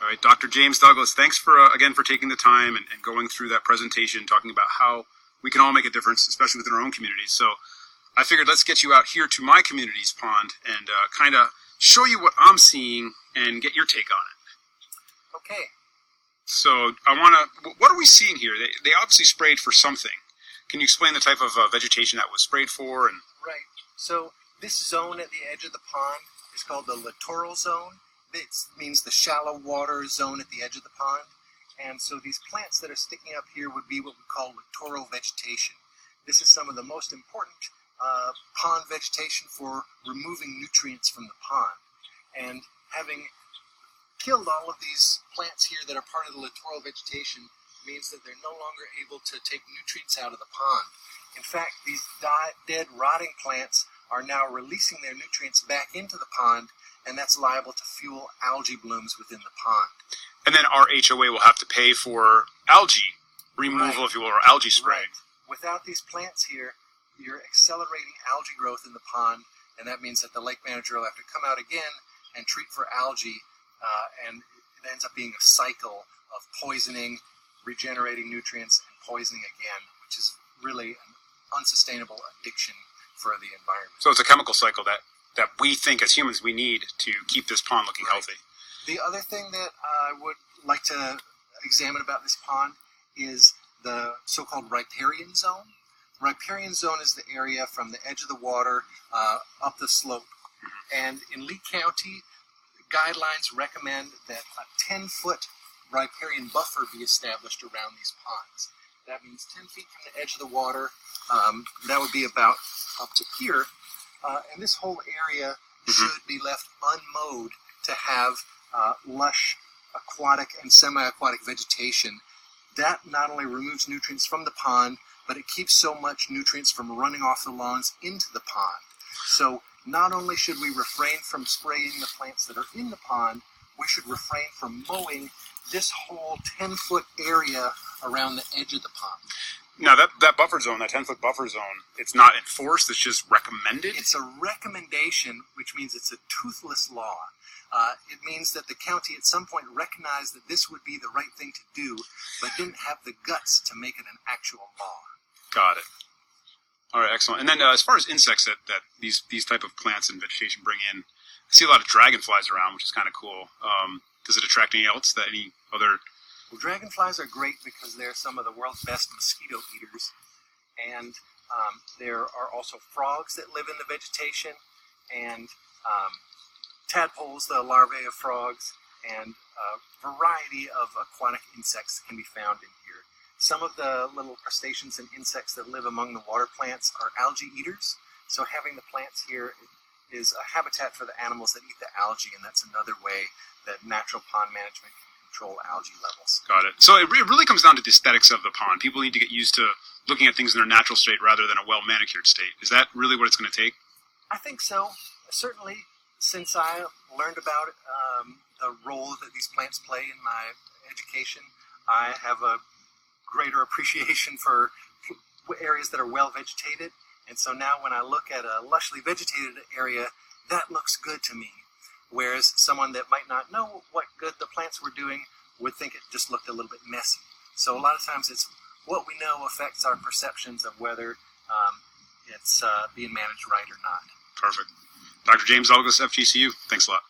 All right, Dr. James Douglas, thanks for again for taking the time and going through that presentation, talking about how we can all make a difference, especially within our own communities. So I figured let's get you out here to my community's pond and kind of show you what I'm seeing and get your take on it. Okay. So what are we seeing here? They obviously sprayed for something. Can you explain the type of vegetation that was sprayed for? And Right. So this zone at the edge of the pond is called the littoral zone. It means the shallow water zone at the edge of the pond. And so these plants that are sticking up here would be what we call littoral vegetation. This is some of the most important pond vegetation for removing nutrients from the pond. And having killed all of these plants here that are part of the littoral vegetation means that they're no longer able to take nutrients out of the pond. In fact, these dead, rotting plants are now releasing their nutrients back into the pond, and that's liable to fuel algae blooms within the pond. And then our HOA will have to pay for algae removal, if you will, or algae spray. Right. Without these plants here, you're accelerating algae growth in the pond, and that means that the lake manager will have to come out again and treat for algae, and it ends up being a cycle of poisoning, regenerating nutrients, and poisoning again, which is really an unsustainable addiction for the environment. So it's a chemical cycle that we think as humans we need to keep this pond looking healthy. The other thing that I would like to examine about this pond is the so-called riparian zone. The riparian zone is the area from the edge of the water up the slope. And in Lee County, guidelines recommend that a 10-foot riparian buffer be established around these ponds. That means 10 feet from the edge of the water. That would be about up to here. And this whole area should be left unmowed to have lush aquatic and semi-aquatic vegetation. That not only removes nutrients from the pond, but it keeps so much nutrients from running off the lawns into the pond. So not only should we refrain from spraying the plants that are in the pond, we should refrain from mowing this whole 10-foot area around the edge of the pond. Now that buffer zone, that 10-foot buffer zone, it's not enforced, it's just recommended? It's a recommendation, which means it's a toothless law. It means that the county at some point recognized that this would be the right thing to do, but didn't have the guts to make it an actual law. Got it. All right, excellent. And then as far as insects that these type of plants and vegetation bring in, I see a lot of dragonflies around, which is kind of cool. Does it attract any other? Well, dragonflies are great because they're some of the world's best mosquito eaters. And there are also frogs that live in the vegetation, and tadpoles, the larvae of frogs, and a variety of aquatic insects can be found in here. Some of the little crustaceans and insects that live among the water plants are algae eaters. So having the plants here is a habitat for the animals that eat the algae, and that's another way that natural pond management can control algae levels. Got it. So it really comes down to the aesthetics of the pond. People need to get used to looking at things in their natural state rather than a well-manicured state. Is that really what it's going to take? I think so. Certainly, since I learned about the role that these plants play in my education, I have a greater appreciation for areas that are well vegetated. And so now when I look at a lushly vegetated area, that looks good to me. Whereas someone that might not know what good the plants were doing would think it just looked a little bit messy. So a lot of times it's what we know affects our perceptions of whether it's being managed right or not. Perfect. Dr. James Douglas, FGCU, thanks a lot.